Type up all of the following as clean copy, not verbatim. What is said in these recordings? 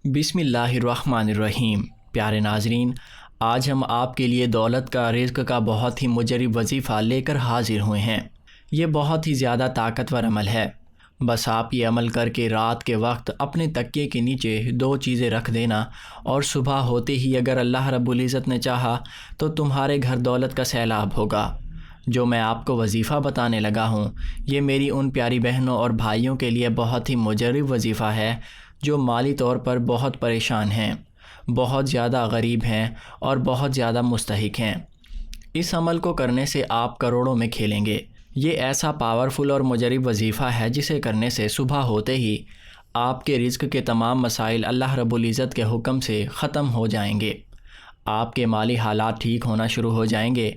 بسم اللہ الرحمن الرحیم۔ پیارے ناظرین، آج ہم آپ کے لیے دولت کا رزق کا بہت ہی مجرب وظیفہ لے کر حاضر ہوئے ہیں۔ یہ بہت ہی زیادہ طاقتور عمل ہے۔ بس آپ یہ عمل کر کے رات کے وقت اپنے تکیے کے نیچے 2 چیزیں رکھ دینا، اور صبح ہوتے ہی اگر اللہ رب العزت نے چاہا تو تمہارے گھر دولت کا سیلاب ہوگا۔ جو میں آپ کو وظیفہ بتانے لگا ہوں، یہ میری ان پیاری بہنوں اور بھائیوں کے لیے بہت ہی مجرب وظیفہ ہے جو مالی طور پر بہت پریشان ہیں، بہت زیادہ غریب ہیں اور بہت زیادہ مستحق ہیں۔ اس عمل کو کرنے سے آپ کروڑوں میں کھیلیں گے۔ یہ ایسا پاورفل اور مجرب وظیفہ ہے جسے کرنے سے صبح ہوتے ہی آپ کے رزق کے تمام مسائل اللہ رب العزت کے حکم سے ختم ہو جائیں گے۔ آپ کے مالی حالات ٹھیک ہونا شروع ہو جائیں گے۔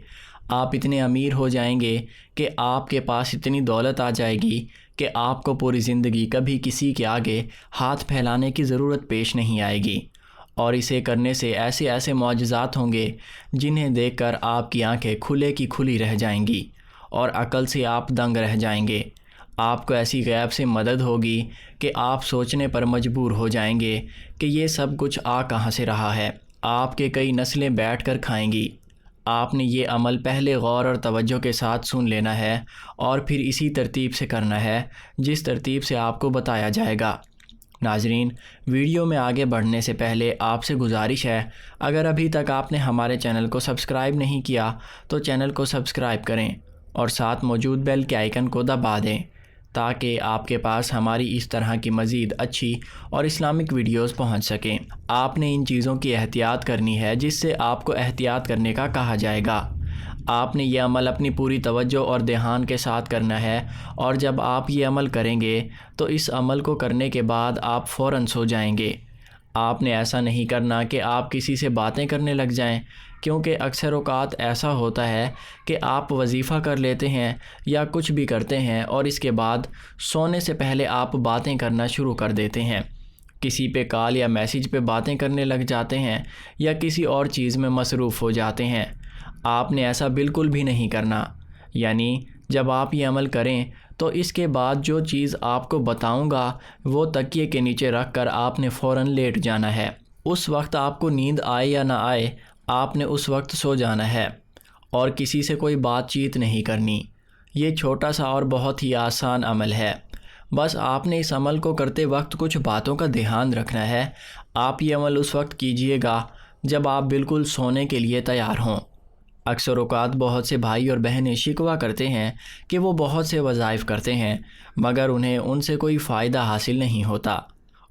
آپ اتنے امیر ہو جائیں گے کہ آپ کے پاس اتنی دولت آ جائے گی کہ آپ کو پوری زندگی کبھی کسی کے آگے ہاتھ پھیلانے کی ضرورت پیش نہیں آئے گی، اور اسے کرنے سے ایسے ایسے معجزات ہوں گے جنہیں دیکھ کر آپ کی آنکھیں کھلے کی کھلی رہ جائیں گی اور عقل سے آپ دنگ رہ جائیں گے۔ آپ کو ایسی غیب سے مدد ہوگی کہ آپ سوچنے پر مجبور ہو جائیں گے کہ یہ سب کچھ آ کہاں سے رہا ہے۔ آپ کے کئی نسلیں بیٹھ کر کھائیں گی۔ آپ نے یہ عمل پہلے غور اور توجہ کے ساتھ سن لینا ہے اور پھر اسی ترتیب سے کرنا ہے جس ترتیب سے آپ کو بتایا جائے گا۔ ناظرین، ویڈیو میں آگے بڑھنے سے پہلے آپ سے گزارش ہے، اگر ابھی تک آپ نے ہمارے چینل کو سبسکرائب نہیں کیا تو چینل کو سبسکرائب کریں اور ساتھ موجود بیل کے آئیکن کو دبا دیں تاکہ آپ کے پاس ہماری اس طرح کی مزید اچھی اور اسلامک ویڈیوز پہنچ سکیں۔ آپ نے ان چیزوں کی احتیاط کرنی ہے جس سے آپ کو احتیاط کرنے کا کہا جائے گا۔ آپ نے یہ عمل اپنی پوری توجہ اور دھیان کے ساتھ کرنا ہے، اور جب آپ یہ عمل کریں گے تو اس عمل کو کرنے کے بعد آپ فوراً سو جائیں گے۔ آپ نے ایسا نہیں کرنا کہ آپ کسی سے باتیں کرنے لگ جائیں، کیونکہ اکثر اوقات ایسا ہوتا ہے کہ آپ وظیفہ کر لیتے ہیں یا کچھ بھی کرتے ہیں اور اس کے بعد سونے سے پہلے آپ باتیں کرنا شروع کر دیتے ہیں، کسی پہ کال یا میسیج پہ باتیں کرنے لگ جاتے ہیں یا کسی اور چیز میں مصروف ہو جاتے ہیں۔ آپ نے ایسا بالکل بھی نہیں کرنا۔ یعنی جب آپ یہ عمل کریں تو اس کے بعد جو چیز آپ کو بتاؤں گا وہ تکیے کے نیچے رکھ کر آپ نے فوراً لیٹ جانا ہے۔ اس وقت آپ کو نیند آئے یا نہ آئے، آپ نے اس وقت سو جانا ہے اور کسی سے کوئی بات چیت نہیں کرنی۔ یہ چھوٹا سا اور بہت ہی آسان عمل ہے۔ بس آپ نے اس عمل کو کرتے وقت کچھ باتوں کا دھیان رکھنا ہے۔ آپ یہ عمل اس وقت کیجئے گا جب آپ بالکل سونے کے لیے تیار ہوں۔ اکثر اوقات بہت سے بھائی اور بہنیں شکوہ کرتے ہیں کہ وہ بہت سے وظائف کرتے ہیں مگر انہیں ان سے کوئی فائدہ حاصل نہیں ہوتا،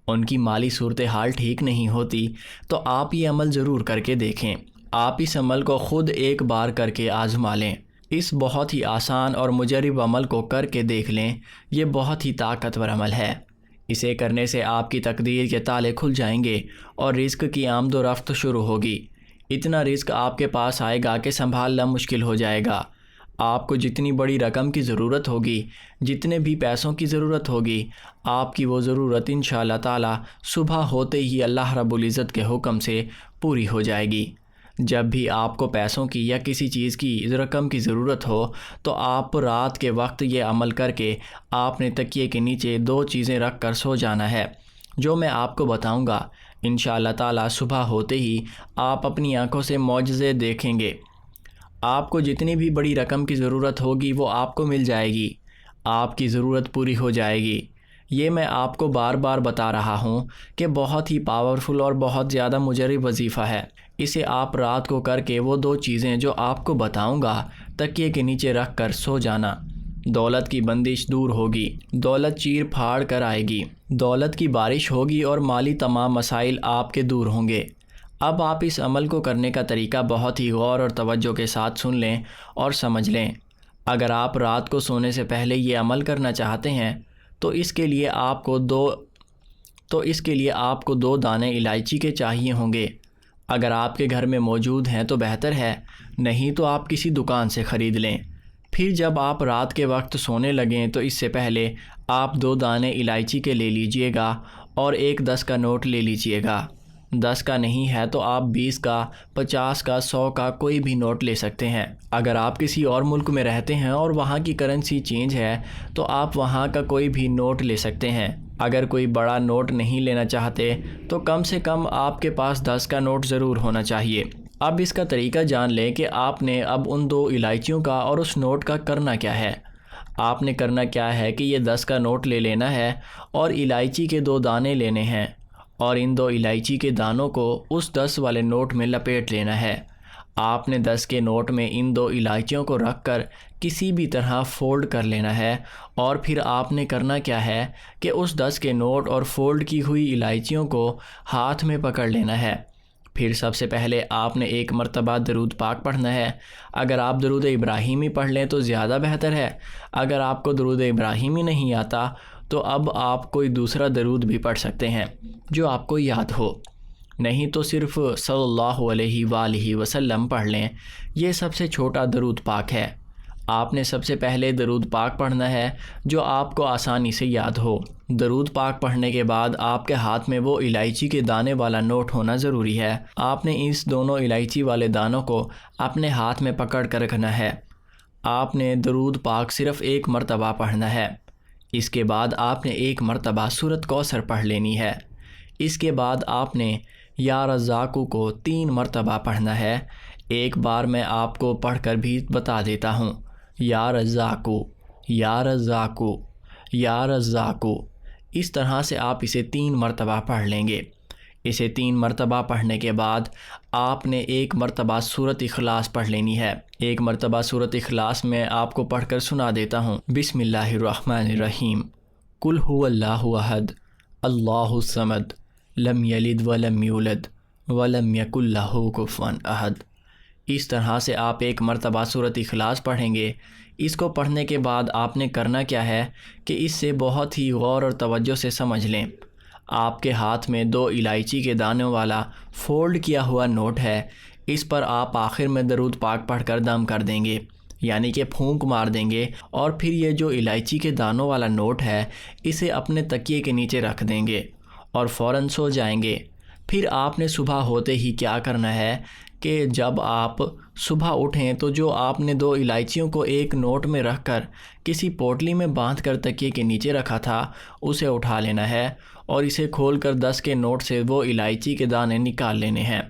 ان کی مالی صورتحال ٹھیک نہیں ہوتی۔ تو آپ یہ عمل ضرور کر کے دیکھیں۔ آپ اس عمل کو خود ایک بار کر کے آزما لیں۔ اس بہت ہی آسان اور مجرب عمل کو کر کے دیکھ لیں۔ یہ بہت ہی طاقتور عمل ہے۔ اسے کرنے سے آپ کی تقدیر کے تالے کھل جائیں گے اور رزق کی آمد و رفت شروع ہوگی۔ اتنا رزق آپ کے پاس آئے گا کہ سنبھالنا مشکل ہو جائے گا۔ آپ کو جتنی بڑی رقم کی ضرورت ہوگی، جتنے بھی پیسوں کی ضرورت ہوگی، آپ کی وہ ضرورت انشاءاللہ تعالی صبح ہوتے ہی اللہ رب العزت کے حکم سے پوری ہو جائے گی۔ جب بھی آپ کو پیسوں کی یا کسی چیز کی رقم کی ضرورت ہو تو آپ رات کے وقت یہ عمل کر کے آپ نے تکیے کے نیچے 2 چیزیں رکھ کر سو جانا ہے جو میں آپ کو بتاؤں گا۔ انشاءاللہ تعالی صبح ہوتے ہی آپ اپنی آنکھوں سے معجزے دیکھیں گے۔ آپ کو جتنی بھی بڑی رقم کی ضرورت ہوگی وہ آپ کو مل جائے گی، آپ کی ضرورت پوری ہو جائے گی۔ یہ میں آپ کو بار بار بتا رہا ہوں کہ بہت ہی پاورفل اور بہت زیادہ مجرب وظیفہ ہے۔ اسے آپ رات کو کر کے وہ 2 چیزیں جو آپ کو بتاؤں گا تکیے کے نیچے رکھ کر سو جانا۔ دولت کی بندش دور ہوگی، دولت چیر پھاڑ کر آئے گی، دولت کی بارش ہوگی اور مالی تمام مسائل آپ کے دور ہوں گے۔ اب آپ اس عمل کو کرنے کا طریقہ بہت ہی غور اور توجہ کے ساتھ سن لیں اور سمجھ لیں۔ اگر آپ رات کو سونے سے پہلے یہ عمل کرنا چاہتے ہیں تو اس کے لیے آپ کو 2 دانے الائچی کے چاہیے ہوں گے۔ اگر آپ کے گھر میں موجود ہیں تو بہتر ہے، نہیں تو آپ کسی دکان سے خرید لیں۔ پھر جب آپ رات کے وقت سونے لگیں تو اس سے پہلے آپ 2 دانے الائچی کے لے لیجئے گا اور ایک 10 کا نوٹ لے لیجئے گا۔ 10 کا نہیں ہے تو آپ 20 کا، 50 کا، 100 کا کوئی بھی نوٹ لے سکتے ہیں۔ اگر آپ کسی اور ملک میں رہتے ہیں اور وہاں کی کرنسی چینج ہے تو آپ وہاں کا کوئی بھی نوٹ لے سکتے ہیں۔ اگر کوئی بڑا نوٹ نہیں لینا چاہتے تو کم سے کم آپ کے پاس 10 کا نوٹ ضرور ہونا چاہیے۔ اب اس کا طریقہ جان لیں کہ آپ نے اب ان 2 الائچیوں کا اور اس نوٹ کا کرنا کیا ہے۔ آپ نے کرنا کیا ہے کہ یہ 10 کا نوٹ لے لینا ہے اور الائچی کے 2 دانے لینے ہیں اور ان 2 الائچی کے دانوں کو اس 10 والے نوٹ میں لپیٹ لینا ہے۔ آپ نے 10 کے نوٹ میں ان 2 الائچیوں کو رکھ کر کسی بھی طرح فولڈ کر لینا ہے اور پھر آپ نے کرنا کیا ہے کہ اس 10 کے نوٹ اور فولڈ کی ہوئی الائچیوں کو ہاتھ میں پکڑ لینا ہے۔ پھر سب سے پہلے آپ نے 1 مرتبہ درود پاک پڑھنا ہے۔ اگر آپ درود ابراہیمی پڑھ لیں تو زیادہ بہتر ہے۔ اگر آپ کو درود ابراہیمی نہیں آتا تو اب آپ کوئی دوسرا درود بھی پڑھ سکتے ہیں جو آپ کو یاد ہو، نہیں تو صرف صلی اللہ علیہ وآلہ وسلم پڑھ لیں، یہ سب سے چھوٹا درود پاک ہے۔ آپ نے سب سے پہلے درود پاک پڑھنا ہے جو آپ کو آسانی سے یاد ہو۔ درود پاک پڑھنے کے بعد آپ کے ہاتھ میں وہ الائچی کے دانے والا نوٹ ہونا ضروری ہے۔ آپ نے اس دونوں الائچی والے دانوں کو اپنے ہاتھ میں پکڑ کر رکھنا ہے۔ آپ نے درود پاک صرف 1 مرتبہ پڑھنا ہے۔ اس کے بعد آپ نے 1 مرتبہ سورۃ کوثر پڑھ لینی ہے۔ اس کے بعد آپ نے یا رزاقو کو 3 مرتبہ پڑھنا ہے۔ ایک بار میں آپ کو پڑھ کر بھی بتا دیتا ہوں، یا رزاقو، یا رزاقو، یا رزاقو۔ اس طرح سے آپ اسے 3 مرتبہ پڑھ لیں گے۔ اسے 3 مرتبہ پڑھنے کے بعد آپ نے 1 مرتبہ سورۃ اخلاص پڑھ لینی ہے۔ 1 مرتبہ سورۃ اخلاص میں آپ کو پڑھ کر سنا دیتا ہوں۔ بسم اللہ الرحمن الرحیم، قل هو اللہ احد اللہ الصمد لم یلد ولم یولد ولم یکن لہ کفوا احد۔ اس طرح سے آپ 1 مرتبہ سورۃ اخلاص پڑھیں گے۔ اس کو پڑھنے کے بعد آپ نے کرنا کیا ہے کہ اس سے بہت ہی غور اور توجہ سے سمجھ لیں۔ آپ کے ہاتھ میں 2 الائچی کے دانوں والا فولڈ کیا ہوا نوٹ ہے، اس پر آپ آخر میں درود پاک پڑھ کر دم کر دیں گے، یعنی کہ پھونک مار دیں گے، اور پھر یہ جو الائچی کے دانوں والا نوٹ ہے اسے اپنے تکیے کے نیچے رکھ دیں گے اور فوراً سو جائیں گے۔ پھر آپ نے صبح ہوتے ہی کیا کرنا ہے کہ جب آپ صبح اٹھیں تو جو آپ نے 2 الائچیوں کو ایک نوٹ میں رکھ کر کسی پوٹلی میں باندھ کر تکیے کے نیچے رکھا تھا اسے اٹھا لینا ہے اور اسے کھول کر 10 کے نوٹ سے وہ الائچی کے دانے نکال لینے ہیں۔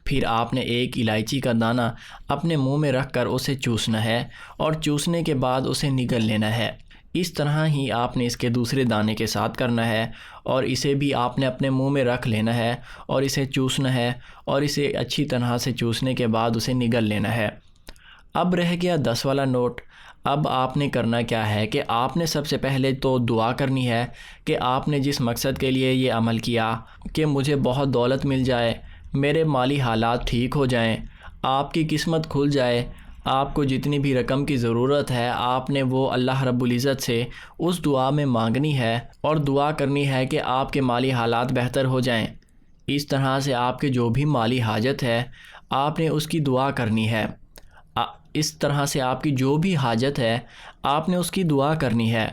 پھر آپ نے ایک الائچی کا دانہ اپنے منہ میں رکھ کر اسے چوسنا ہے اور چوسنے کے بعد اسے نگل لینا ہے۔ اس طرح ہی آپ نے اس کے دوسرے دانے کے ساتھ کرنا ہے اور اسے بھی آپ نے اپنے منہ میں رکھ لینا ہے اور اسے چوسنا ہے اور اسے اچھی طرح سے چوسنے کے بعد اسے نگل لینا ہے۔ اب رہ گیا 10 والا نوٹ۔ اب آپ نے کرنا کیا ہے کہ آپ نے سب سے پہلے تو دعا کرنی ہے کہ آپ نے جس مقصد کے لیے یہ عمل کیا کہ مجھے بہت دولت مل جائے، میرے مالی حالات ٹھیک ہو جائیں، آپ کی قسمت کھل جائے، آپ کو جتنی بھی رقم کی ضرورت ہے آپ نے وہ اللہ رب العزت سے اس دعا میں مانگنی ہے اور دعا کرنی ہے کہ آپ کے مالی حالات بہتر ہو جائیں۔ اس طرح سے آپ کے جو بھی مالی حاجت ہے آپ نے اس کی دعا کرنی ہے۔ اس طرح سے آپ کی جو بھی حاجت ہے آپ نے اس کی دعا کرنی ہے۔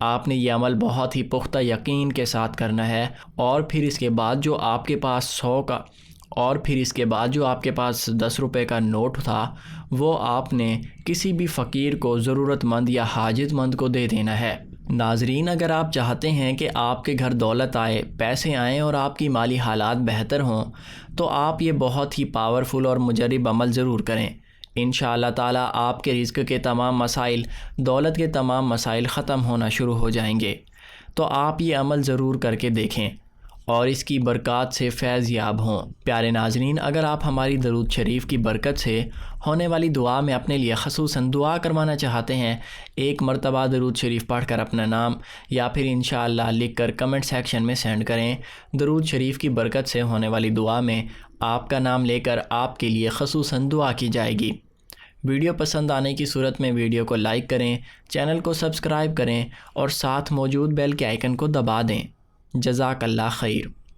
آپ نے یہ عمل بہت ہی پختہ یقین کے ساتھ کرنا ہے، اور پھر اس کے بعد جو آپ کے پاس 100 کا اور پھر اس کے بعد جو آپ کے پاس 10 روپے کا نوٹ تھا وہ آپ نے کسی بھی فقیر کو، ضرورت مند یا حاجت مند کو دے دینا ہے۔ ناظرین، اگر آپ چاہتے ہیں کہ آپ کے گھر دولت آئے، پیسے آئیں اور آپ کی مالی حالات بہتر ہوں تو آپ یہ بہت ہی پاورفل اور مجرب عمل ضرور کریں۔ انشاءاللہ تعالیٰ آپ کے رزق کے تمام مسائل، دولت کے تمام مسائل ختم ہونا شروع ہو جائیں گے۔ تو آپ یہ عمل ضرور کر کے دیکھیں اور اس کی برکات سے فیض یاب ہوں۔ پیارے ناظرین، اگر آپ ہماری درود شریف کی برکت سے ہونے والی دعا میں اپنے لیے خصوصاً دعا کروانا چاہتے ہیں، 1 مرتبہ درود شریف پڑھ کر اپنا نام یا پھر انشاءاللہ لکھ کر کمنٹ سیکشن میں سینڈ کریں۔ درود شریف کی برکت سے ہونے والی دعا میں آپ کا نام لے کر آپ کے لیے خصوصاً دعا کی جائے گی۔ ویڈیو پسند آنے کی صورت میں ویڈیو کو لائک کریں، چینل کو سبسکرائب کریں اور ساتھ موجود بیل کے آئیکن کو دبا دیں۔ جزاک اللہ خیر۔